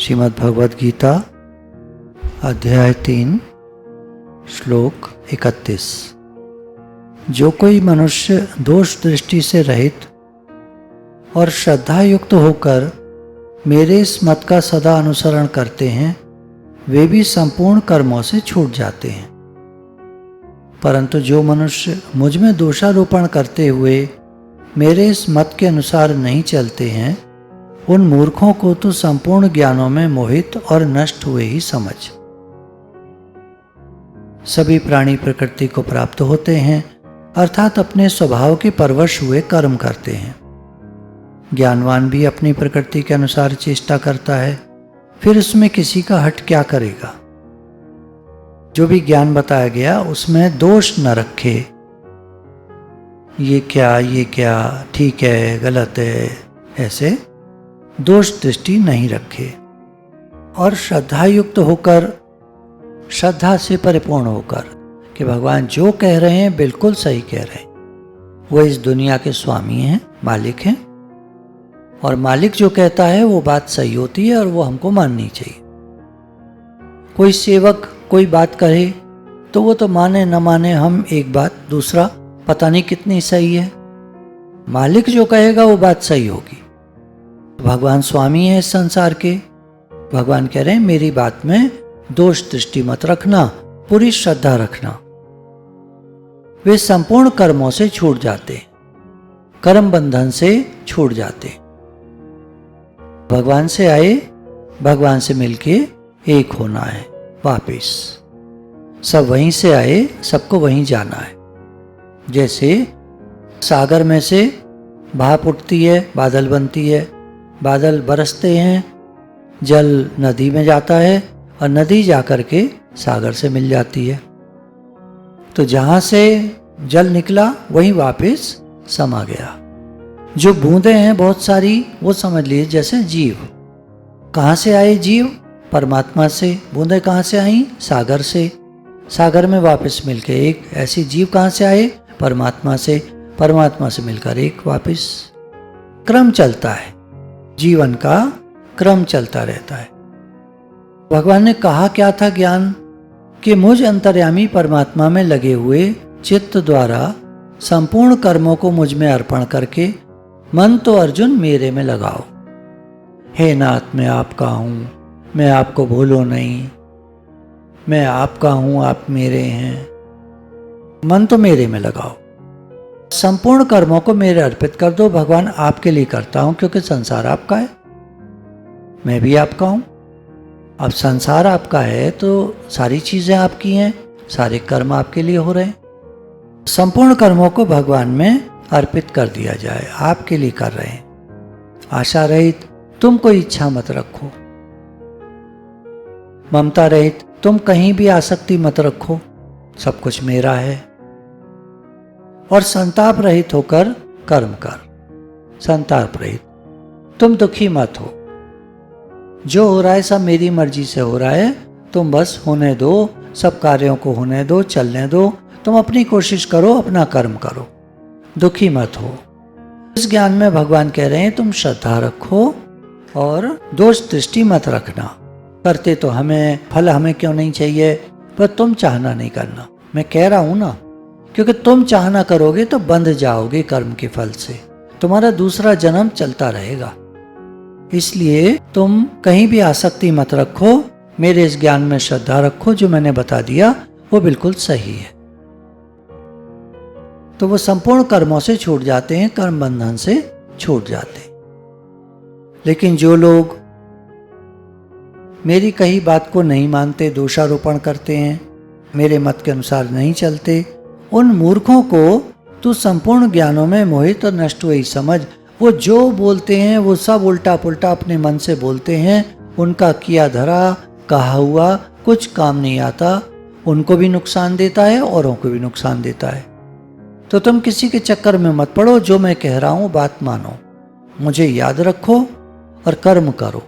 श्रीमद् भगवद गीता अध्याय 3 श्लोक 31। जो कोई मनुष्य दोष दृष्टि से रहित और श्रद्धा युक्त होकर मेरे इस मत का सदा अनुसरण करते हैं, वे भी संपूर्ण कर्मों से छूट जाते हैं। परंतु जो मनुष्य मुझ में दोषारोपण करते हुए मेरे इस मत के अनुसार नहीं चलते हैं, उन मूर्खों को तो संपूर्ण ज्ञानों में मोहित और नष्ट हुए ही समझ। सभी प्राणी प्रकृति को प्राप्त होते हैं, अर्थात अपने स्वभाव के परवश हुए कर्म करते हैं। ज्ञानवान भी अपनी प्रकृति के अनुसार चेष्टा करता है, फिर उसमें किसी का हट क्या करेगा। जो भी ज्ञान बताया गया उसमें दोष न रखे, ये क्या, ठीक है, गलत है, ऐसे दोष दृष्टि नहीं रखे। और श्रद्धा युक्त होकर, श्रद्धा से परिपूर्ण होकर कि भगवान जो कह रहे हैं बिल्कुल सही कह रहे हैं। वो इस दुनिया के स्वामी हैं, मालिक हैं, और मालिक जो कहता है वो बात सही होती है और वो हमको माननी चाहिए। कोई सेवक कोई बात कहे तो वो तो माने न माने, हम एक बात, दूसरा पता नहीं कितनी सही है। मालिक जो कहेगा वो बात सही होगी। भगवान स्वामी है इस संसार के। भगवान कह रहे हैं मेरी बात में दोष दृष्टि मत रखना, पूरी श्रद्धा रखना। वे संपूर्ण कर्मों से छूट जाते, कर्म बंधन से छूट जाते। भगवान से आए, भगवान से मिलके एक होना है वापिस। सब वहीं से आए, सबको वहीं जाना है। जैसे सागर में से भाप उठती है, बादल बनती है, बादल बरसते हैं, जल नदी में जाता है और नदी जाकर के सागर से मिल जाती है। तो जहां से जल निकला वहीं वापस समा गया। जो बूंदें हैं बहुत सारी, वो समझ लीजिए जैसे जीव। कहाँ से आए जीव? परमात्मा से। बूंदें कहाँ से आई? सागर से। सागर में वापस मिलके एक। ऐसे जीव कहाँ से आए? परमात्मा से। परमात्मा से मिलकर एक वापस। क्रम चलता है, जीवन का क्रम चलता रहता है। भगवान ने कहा क्या था ज्ञान? कि मुझ अंतर्यामी परमात्मा में लगे हुए चित्त द्वारा संपूर्ण कर्मों को मुझ में अर्पण करके मन तो अर्जुन मेरे में लगाओ। हे नाथ, मैं आपका हूं, मैं आपको भूलो नहीं, मैं आपका हूं, आप मेरे हैं। मन तो मेरे में लगाओ, संपूर्ण कर्मों को मेरे अर्पित कर दो। भगवान आपके लिए करता हूं क्योंकि संसार आपका है, मैं भी आपका हूं। अब संसार आपका है तो सारी चीजें आपकी हैं, सारे कर्म आपके लिए हो रहे हैं। संपूर्ण कर्मों को भगवान में अर्पित कर दिया जाए, आपके लिए कर रहे हैं। आशा रहित तुम कोई इच्छा मत रखो, ममता रहित तुम कहीं भी आसक्ति मत रखो, सब कुछ मेरा है। और संताप रहित होकर कर्म कर। संताप रहित, तुम दुखी मत हो। जो हो रहा है सब मेरी मर्जी से हो रहा है, तुम बस होने दो, सब कार्यों को होने दो, चलने दो। तुम अपनी कोशिश करो, अपना कर्म करो, दुखी मत हो। इस ज्ञान में भगवान कह रहे हैं तुम श्रद्धा रखो और दोष दृष्टि मत रखना। करते तो हमें, फल हमें क्यों नहीं चाहिए, पर तुम चाहना नहीं करना। मैं कह रहा हूं ना, क्योंकि तुम चाहना करोगे तो बंध जाओगे कर्म के फल से, तुम्हारा दूसरा जन्म चलता रहेगा। इसलिए तुम कहीं भी आसक्ति मत रखो, मेरे इस ज्ञान में श्रद्धा रखो। जो मैंने बता दिया वो बिल्कुल सही है। तो वो संपूर्ण कर्मों से छूट जाते हैं, कर्म बंधन से छूट जाते हैं। लेकिन जो लोग मेरी कही बात को नहीं मानते, दोषारोपण करते हैं, मेरे मत के अनुसार नहीं चलते, उन मूर्खों को तू संपूर्ण ज्ञानों में मोहित और नष्ट हुई समझ। वो जो बोलते हैं वो सब उल्टा पुल्टा अपने मन से बोलते हैं। उनका किया धरा कहा हुआ कुछ काम नहीं आता, उनको भी नुकसान देता है, औरों को भी नुकसान देता है। तो तुम किसी के चक्कर में मत पड़ो। जो मैं कह रहा हूं बात मानो, मुझे याद रखो और कर्म करो।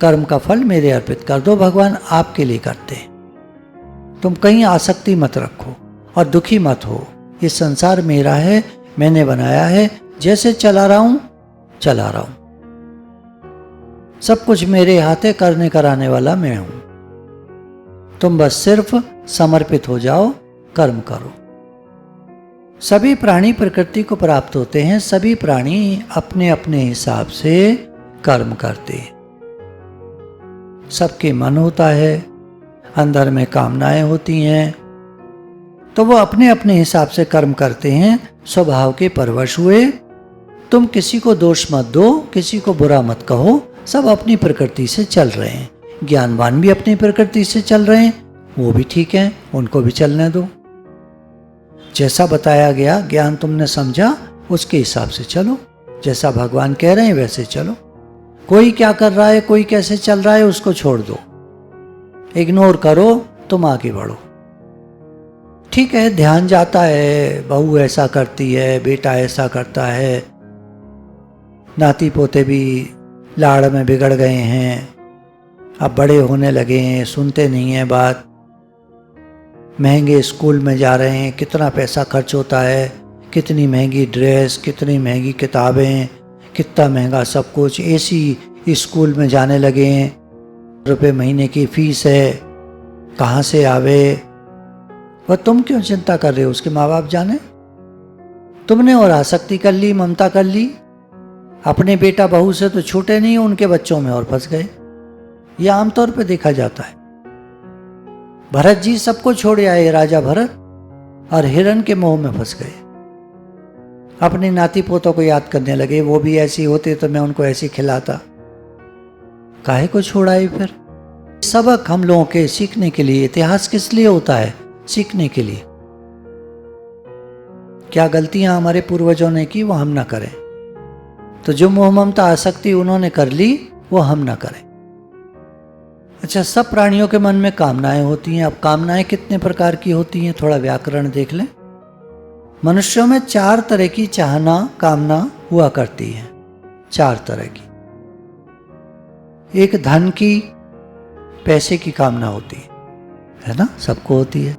कर्म का फल मेरे अर्पित कर दो, भगवान आपके लिए करते हैं। तुम कहीं आसक्ति मत रखो और दुखी मत हो। ये संसार मेरा है, मैंने बनाया है, जैसे चला रहा हूं चला रहा हूं। सब कुछ मेरे हाथे करने कराने वाला मैं हूं। तुम बस सिर्फ समर्पित हो जाओ, कर्म करो। सभी प्राणी प्रकृति को प्राप्त होते हैं। सभी प्राणी अपने अपने हिसाब से कर्म करते हैं। सबके मन होता है, अंदर में कामनाएं होती हैं, तो वो अपने अपने हिसाब से कर्म करते हैं। स्वभाव के परवश हुए। तुम किसी को दोष मत दो, किसी को बुरा मत कहो। सब अपनी प्रकृति से चल रहे हैं। ज्ञानवान भी अपनी प्रकृति से चल रहे हैं, वो भी ठीक है, उनको भी चलने दो। जैसा बताया गया ज्ञान तुमने समझा, उसके हिसाब से चलो। जैसा भगवान कह रहे हैं वैसे चलो। कोई क्या कर रहा है, कोई कैसे चल रहा है, उसको छोड़ दो, इग्नोर करो, तुम आगे बढ़ो। ठीक है, ध्यान जाता है, बहू ऐसा करती है, बेटा ऐसा करता है, नाती पोते भी लाड़ में बिगड़ गए हैं, अब बड़े होने लगे हैं, सुनते नहीं हैं बात, महंगे स्कूल में जा रहे हैं, कितना पैसा खर्च होता है, कितनी महंगी ड्रेस, कितनी महंगी किताबें, कितना महंगा सब कुछ। एसी स्कूल में जाने लगे हैं, रुपए महीने की फीस है, कहाँ से आवे। वह तुम क्यों चिंता कर रहे हो, उसके माँ बाप जाने। तुमने और आसक्ति कर ली, ममता कर ली, अपने बेटा बहू से तो छूटे नहीं, उनके बच्चों में और फंस गए। यह आमतौर पे देखा जाता है। भरत जी सबको छोड़ आए, राजा भरत, और हिरण के मोह में फंस गए। अपने नाती पोतों को याद करने लगे, वो भी ऐसी होते तो मैं उनको ऐसी खिलाता। काहे को छोड़ाए फिर। सबक हम लोगों के सीखने के लिए। इतिहास किस लिए होता है? सीखने के लिए। क्या गलतियां हमारे पूर्वजों ने की वो हम ना करें। तो जो मोह ममता आसक्ति उन्होंने कर ली वो हम ना करें। अच्छा, सब प्राणियों के मन में कामनाएं होती हैं। अब कामनाएं कितने प्रकार की होती हैं, थोड़ा व्याकरण देख लें। मनुष्यों में 4 तरह की चाहना, कामना हुआ करती है। 4 तरह की। एक धन की, पैसे की कामना होती है ना, सबको होती है।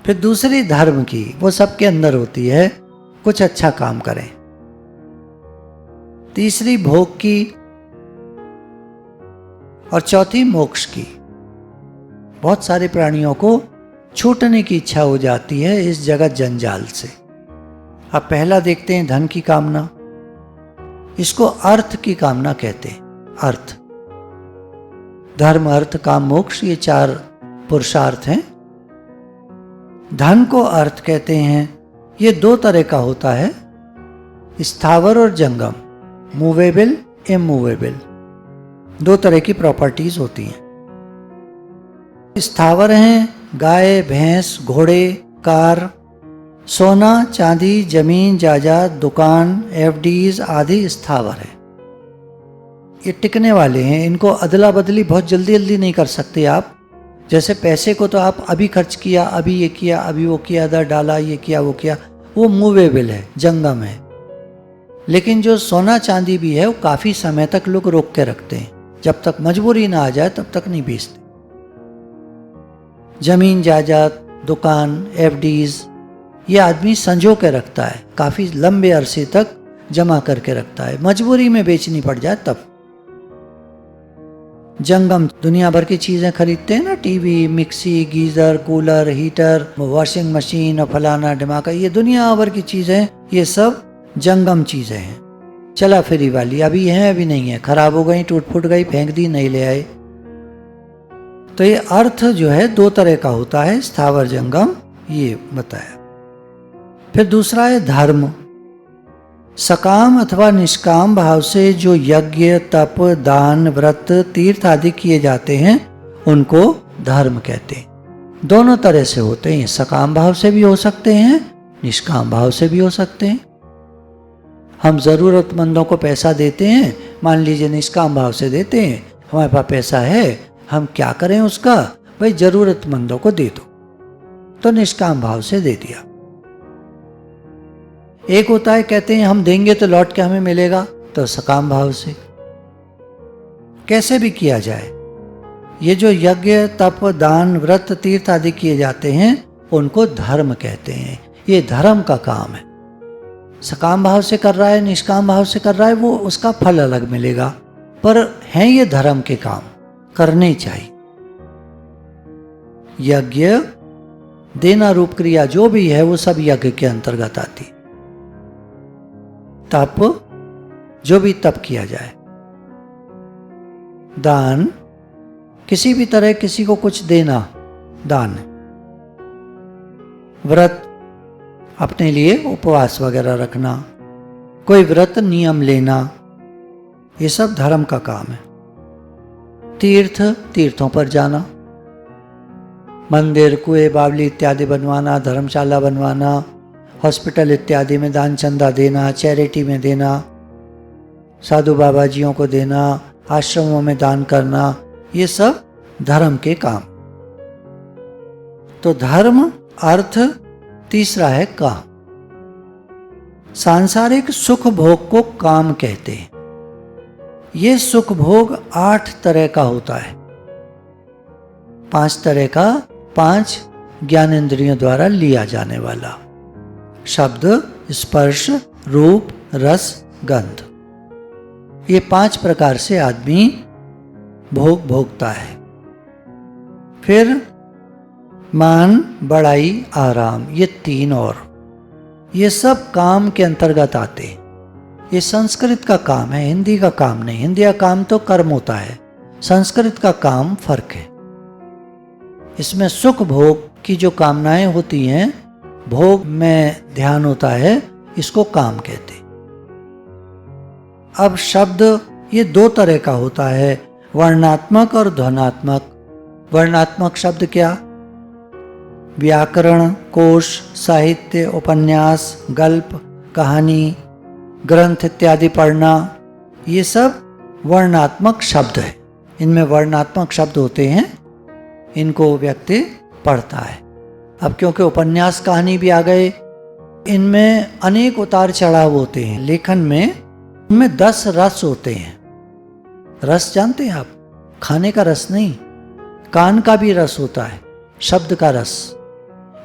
फिर दूसरी धर्म की, वो सबके अंदर होती है, कुछ अच्छा काम करें। तीसरी भोग की, और चौथी मोक्ष की। बहुत सारे प्राणियों को छूटने की इच्छा हो जाती है इस जगत जंजाल से। अब पहला देखते हैं धन की कामना। इसको अर्थ की कामना कहते हैं। अर्थ, धर्म, अर्थ, काम, मोक्ष, ये 4 पुरुषार्थ हैं। धन को अर्थ कहते हैं। ये 2 तरह का होता है, स्थावर और जंगम, मूवेबल, इमूवेबल। 2 तरह की प्रॉपर्टीज होती हैं। स्थावर हैं गाय, भैंस, घोड़े, कार, सोना, चांदी, जमीन, जायदाद, दुकान, एफडीज आदि स्थावर है। ये टिकने वाले हैं, इनको अदला बदली बहुत जल्दी जल्दी नहीं कर सकते आप। जैसे पैसे को तो आप अभी खर्च किया, अभी ये किया, अभी वो किया, इधर डाला, ये किया, वो किया, वो मूवेबल है, जंगम है। लेकिन जो सोना चांदी भी है वो काफी समय तक लोग रोक के रखते हैं, जब तक मजबूरी ना आ जाए तब तक नहीं बेचते। जमीन, जायदाद, दुकान, एफडीज, ये आदमी संजो के रखता है, काफी लंबे अरसे तक जमा करके रखता है, मजबूरी में बेचनी पड़ जाए तब। जंगम दुनिया भर की चीजें खरीदते हैं ना, TV, mixie, geyser, cooler, heater, washing machine और फलाना ढिमाका, ये दुनिया भर की चीजें, ये सब जंगम चीजें हैं, चला फिरी वाली। अभी हैं, अभी नहीं है, खराब हो गई, टूट फूट गई, फेंक दी, नहीं ले आए। तो ये अर्थ जो है 2 तरह का होता है, स्थावर, जंगम, ये बताया। फिर दूसरा है धर्म। सकाम अथवा निष्काम भाव से जो यज्ञ, तप, दान, व्रत, तीर्थ आदि किए जाते हैं उनको धर्म कहते हैं। दोनों तरह से होते हैं, सकाम भाव से भी हो सकते हैं, निष्काम भाव से भी हो सकते हैं। हम जरूरतमंदों को पैसा देते हैं, मान लीजिए निष्काम भाव से देते हैं, हमारे पास पैसा है, हम क्या करें उसका, भाई जरूरतमंदों को दे दो, तो निष्काम भाव से दे दिया। एक होता है कहते हैं हम देंगे तो लौट के हमें मिलेगा, तो सकाम भाव से। कैसे भी किया जाए, ये जो यज्ञ, तप, दान, व्रत, तीर्थ आदि किए जाते हैं उनको धर्म कहते हैं। ये धर्म का काम है। सकाम भाव से कर रहा है, निष्काम भाव से कर रहा है, वो उसका फल अलग मिलेगा। पर हैं ये धर्म के काम, करने चाहिए। यज्ञ, देना रूप क्रिया जो भी है वो सब यज्ञ के अंतर्गत आती। तप, जो भी तप किया जाए। दान, किसी भी तरह किसी को कुछ देना दान। व्रत, अपने लिए उपवास वगैरह रखना, कोई व्रत नियम लेना, ये सब धर्म का काम है। तीर्थ, तीर्थों पर जाना, मंदिर, कुएं, बावली इत्यादि बनवाना, धर्मशाला बनवाना, हॉस्पिटल इत्यादि में दान चंदा देना, चैरिटी में देना, साधु बाबा जियों को देना, आश्रमों में दान करना, ये सब धर्म के काम। तो धर्म, अर्थ, तीसरा है काम। सांसारिक सुख भोग को काम कहते हैं। ये सुख भोग 8 तरह का होता है। 5 तरह का, 5 ज्ञानेंद्रियों द्वारा लिया जाने वाला। शब्द, स्पर्श, रूप, रस, गंध, ये 5 प्रकार से आदमी भोग भोगता है। फिर मान, बड़ाई, आराम, ये 3 और, ये सब काम के अंतर्गत आते हैं। ये संस्कृत का काम है, हिंदी का काम नहीं। हिंदी का काम तो कर्म होता है, संस्कृत का काम फर्क है। इसमें सुख भोग की जो कामनाएं होती हैं, भोग में ध्यान होता है, इसको काम कहते। अब शब्द, ये 2 तरह का होता है, वर्णात्मक और ध्वनात्मक। वर्णात्मक शब्द क्या? व्याकरण, कोश, साहित्य, उपन्यास, गल्प, कहानी, ग्रंथ इत्यादि पढ़ना, ये सब वर्णात्मक शब्द है। इनमें वर्णात्मक शब्द होते हैं, इनको व्यक्ति पढ़ता है। अब क्योंकि उपन्यास, कहानी भी आ गए, इनमें अनेक उतार चढ़ाव होते हैं। लेखन में इनमें 10 रस होते हैं। रस जानते हैं आप? खाने का रस नहीं, कान का भी रस होता है, शब्द का रस।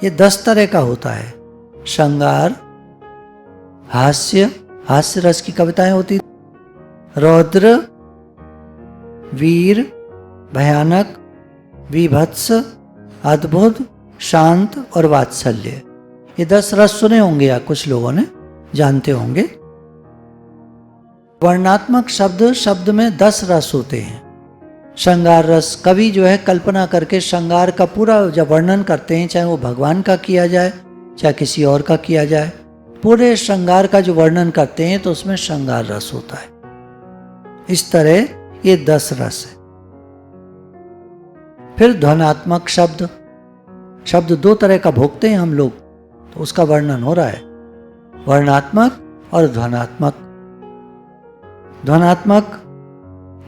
ये 10 तरह का होता है। श्रृंगार, हास्य, हास्य रस की कविताएं होती, रौद्र, वीर, भयानक, विभत्स, अद्भुत, शांत और वात्सल्य। ये 10 रस सुने होंगे या कुछ लोगों ने जानते होंगे। वर्णात्मक शब्द, शब्द में 10 रस होते हैं। श्रृंगार रस, कवि जो है कल्पना करके श्रृंगार का पूरा जब वर्णन करते हैं, चाहे वो भगवान का किया जाए चाहे किसी और का किया जाए, पूरे श्रृंगार का जो वर्णन करते हैं तो उसमें श्रृंगार रस होता है। इस तरह ये 10 रस है। फिर ध्वनात्मक शब्द, शब्द 2 तरह का भोगते हैं हम लोग, तो उसका वर्णन हो रहा है, वर्णात्मक और ध्वनात्मक। ध्वनात्मक,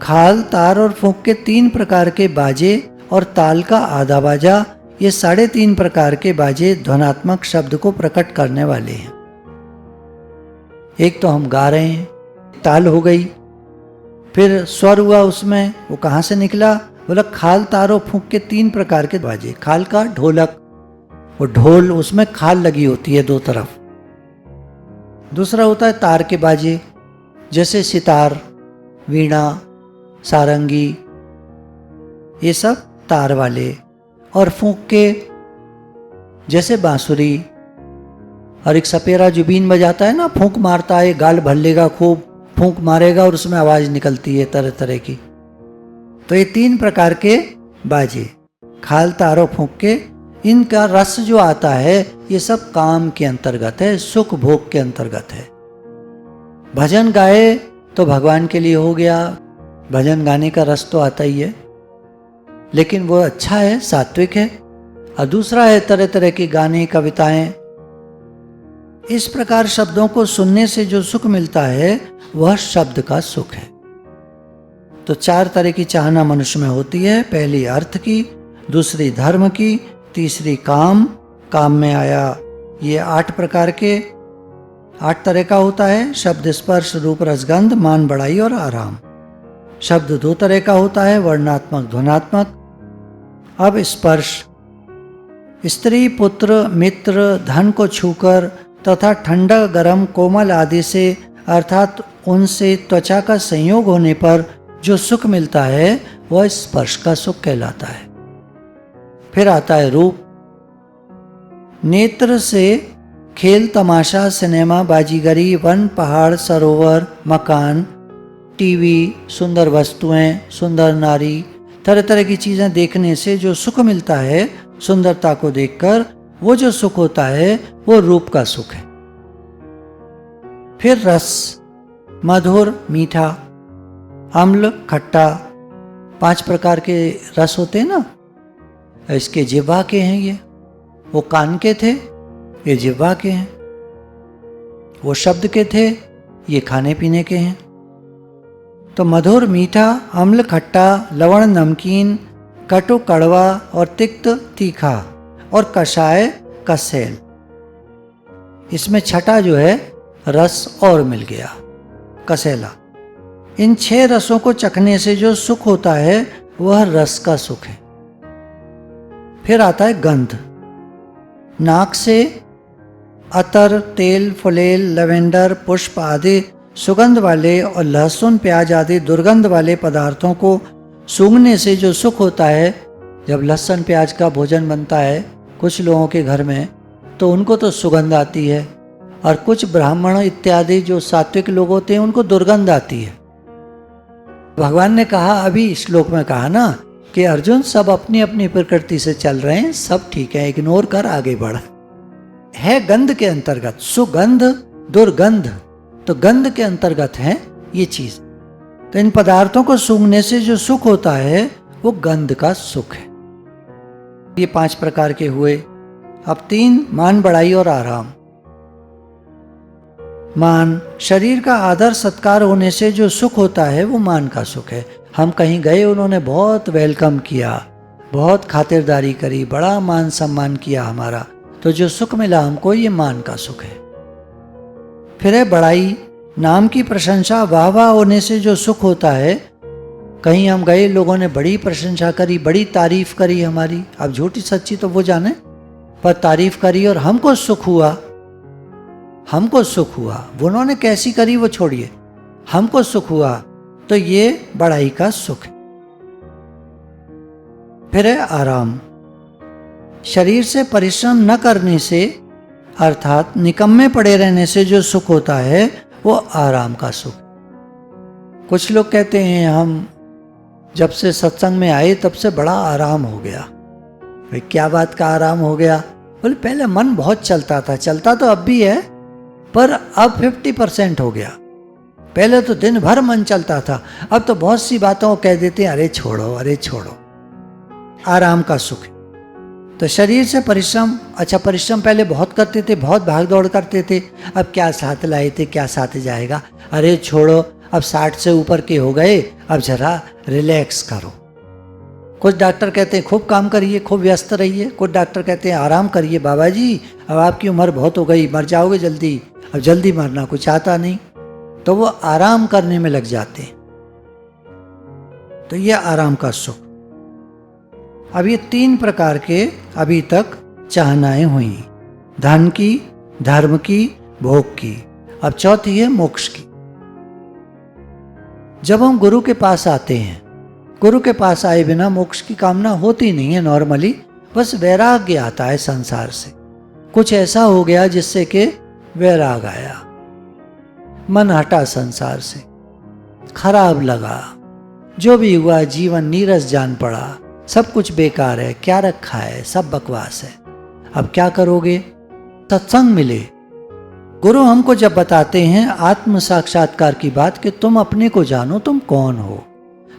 खाल, तार और फूंक के 3 प्रकार के बाजे और ताल का आधा बाजा, ये 3.5 प्रकार के बाजे ध्वनात्मक शब्द को प्रकट करने वाले हैं। एक तो हम गा रहे हैं, ताल हो गई, फिर स्वर हुआ उसमें, वो कहाँ से निकला? बोला खाल, तार और फूंक के 3 प्रकार के बाजे। खाल का ढोलक, वो ढोल, उसमें खाल लगी होती है 2 तरफ। दूसरा होता है तार के बाजे, जैसे सितार, वीणा, सारंगी, ये सब तार वाले। और फूंक के, जैसे बांसुरी, और एक सपेरा जो बीन बजाता है ना, फूंक मारता है, गाल भर लेगा, खूब फूंक मारेगा और उसमें आवाज निकलती है तरह तरह की। तो ये 3 प्रकार के बाजे, खाल, तार और फूंक के, इनका रस जो आता है ये सब काम के अंतर्गत है, सुख भोग के अंतर्गत है। भजन गाए तो भगवान के लिए हो गया, भजन गाने का रस तो आता ही है, लेकिन वो अच्छा है, सात्विक है। और दूसरा है तरह तरह के गाने, कविताएं। इस प्रकार शब्दों को सुनने से जो सुख मिलता है वह शब्द का सुख है। तो 4 तरह की चाहना मनुष्य में होती है। पहली अर्थ की, दूसरी धर्म की, तीसरी काम, काम में आया ये 8 प्रकार के 8 तरह का होता है। शब्द, स्पर्श, रूप, रसगंध, मान, बड़ाई और आराम। शब्द 2 तरह का होता है, वर्णात्मक, ध्वनात्मक। अब स्पर्श, स्त्री, पुत्र, मित्र, धन को छूकर तथा ठंडा, गरम, कोमल आदि से, अर्थात उनसे त्वचा का संयोग होने पर जो सुख मिलता है वह स्पर्श का सुख कहलाता है। फिर आता है रूप। नेत्र से खेल तमाशा, सिनेमा, बाजीगरी, वन, पहाड़, सरोवर, मकान, टीवी, सुंदर वस्तुएं, सुंदर नारी, तरह तरह की चीजें देखने से जो सुख मिलता है, सुंदरता को देखकर, वो जो सुख होता है वो रूप का सुख है। फिर रस, मधुर, मीठा, अम्ल, खट्टा, 5 प्रकार के रस होते हैं ना। इसके जिह्वा के हैं ये, वो कान के थे, ये जिह्वा के हैं। वो शब्द के थे, ये खाने पीने के हैं। तो मधुर, मीठा, अम्ल, खट्टा, लवण, नमकीन, कटु, कड़वा और तिक्त, तीखा और कषाय, कसेल। इसमें छठा जो है रस और मिल गया, कसेला। इन 6 रसों को चखने से जो सुख होता है वह रस का सुख है। फिर आता है गंध। नाक से अतर, तेल, फुलेल, लवेंडर, पुष्प आदि सुगंध वाले और लहसुन, प्याज आदि दुर्गंध वाले पदार्थों को सूंघने से जो सुख होता है। जब लहसुन प्याज का भोजन बनता है कुछ लोगों के घर में, तो उनको तो सुगंध आती है, और कुछ ब्राह्मण इत्यादि जो सात्विक लोग होते हैं उनको दुर्गंध आती है। भगवान ने कहा, अभी श्लोक में कहा ना कि अर्जुन सब अपनी अपनी प्रकृति से चल रहे हैं, सब ठीक है, इग्नोर कर, आगे बढ़। है गंध के अंतर्गत, सुगंध, दुर्गंध, तो गंध के अंतर्गत है ये चीज। तो इन पदार्थों को सूंघने से जो सुख होता है वो गंध का सुख है। ये 5 प्रकार के हुए। अब 3, मान, बड़ाई और आराम। मान, शरीर का आदर सत्कार होने से जो सुख होता है वो मान का सुख है। हम कहीं गए, उन्होंने बहुत वेलकम किया, बहुत खातिरदारी करी, बड़ा मान सम्मान किया हमारा, तो जो सुख मिला हमको ये मान का सुख है। फिर है बड़ाई। नाम की प्रशंसा, वाह वाह होने से जो सुख होता है। कहीं हम गए, लोगों ने बड़ी प्रशंसा करी, बड़ी तारीफ करी हमारी, अब झूठी सच्ची तो वो जाने, पर तारीफ करी और हमको सुख हुआ। हमको सुख हुआ, उन्होंने कैसी करी वो छोड़िए, हमको सुख हुआ, तो ये बड़ाई का सुख है। फिर है आराम। शरीर से परिश्रम न करने से, अर्थात निकम्मे पड़े रहने से जो सुख होता है वो आराम का सुख। कुछ लोग कहते हैं हम जब से सत्संग में आए तब से बड़ा आराम हो गया। भाई क्या बात का आराम हो गया? बोले पहले मन बहुत चलता था, चलता तो अब भी है, पर अब 50% हो गया। पहले तो दिन भर मन चलता था, अब तो बहुत सी बातों को कह देते हैं अरे छोड़ो, अरे छोड़ो। आराम का सुख है। तो शरीर से परिश्रम, अच्छा परिश्रम पहले बहुत करते थे, बहुत भाग दौड़ करते थे, अब क्या साथ लाए थे, क्या साथ जाएगा, अरे छोड़ो, अब 60 से ऊपर के हो गए, अब जरा रिलैक्स करो। कुछ डॉक्टर कहते हैं खूब काम करिए, खूब व्यस्त रहिए, कुछ डॉक्टर कहते हैं आराम करिए बाबा जी, अब आपकी उम्र बहुत हो गई, मर जाओगे जल्दी, अब जल्दी मरना कुछ आता नहीं, तो वो आराम करने में लग जाते हैं। तो ये आराम का सुख। अब ये 3 प्रकार के अभी तक चाहनाएं हुई, धन की, धर्म की, भोग की। अब चौथी है मोक्ष की। जब हम गुरु के पास आते हैं, गुरु के पास आए बिना मोक्ष की कामना होती नहीं है नॉर्मली, बस वैराग्य आता है संसार से। कुछ ऐसा हो गया जिससे कि वैराग आया, मन हटा संसार से, खराब लगा, जो भी हुआ जीवन नीरस जान पड़ा, सब कुछ बेकार है, क्या रखा है, सब बकवास है, अब क्या करोगे? सत्संग मिले, गुरु हमको जब बताते हैं आत्म साक्षात्कार की बात कि तुम अपने को जानो, तुम कौन हो,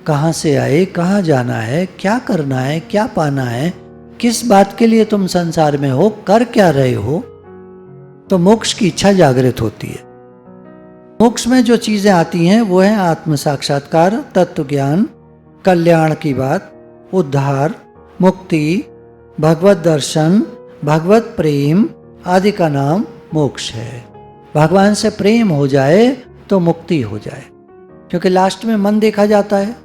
कहाँ से आए, कहाँ जाना है, क्या करना है, क्या पाना है, किस बात के लिए तुम संसार में हो, कर क्या रहे हो, तो मोक्ष की इच्छा जागृत होती है। मोक्ष में जो चीजें आती हैं वो है आत्म साक्षात्कार, तत्व ज्ञान, कल्याण की बात, उद्धार, मुक्ति, भगवत दर्शन, भगवत प्रेम आदि का नाम मोक्ष है। भगवान से प्रेम हो जाए तो मुक्ति हो जाए, क्योंकि लास्ट में मन देखा जाता है।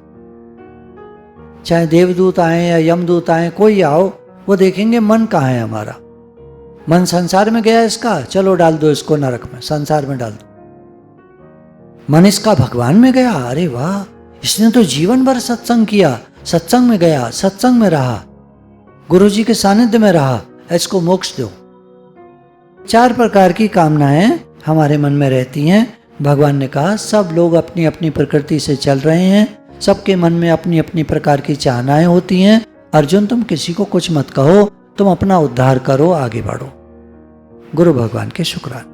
चाहे देवदूत आए या यमदूत आए, कोई आओ, वो देखेंगे मन कहाँ है हमारा। मन संसार में गया इसका, चलो डाल दो इसको नरक में, संसार में डाल दो। मन इसका भगवान में गया, अरे वाह, इसने तो जीवन भर सत्संग किया, सत्संग में गया, सत्संग में रहा, गुरु जी के सानिध्य में रहा, इसको मोक्ष दो। 4 प्रकार की कामनाएं हमारे मन में रहती हैं। भगवान ने कहा सब लोग अपनी अपनी प्रकृति से चल रहे हैं, सबके मन में अपनी अपनी प्रकार की चाहनाएं होती हैं। अर्जुन तुम किसी को कुछ मत कहो, तुम अपना उद्धार करो, आगे बढ़ो। गुरु भगवान के शुक्राने।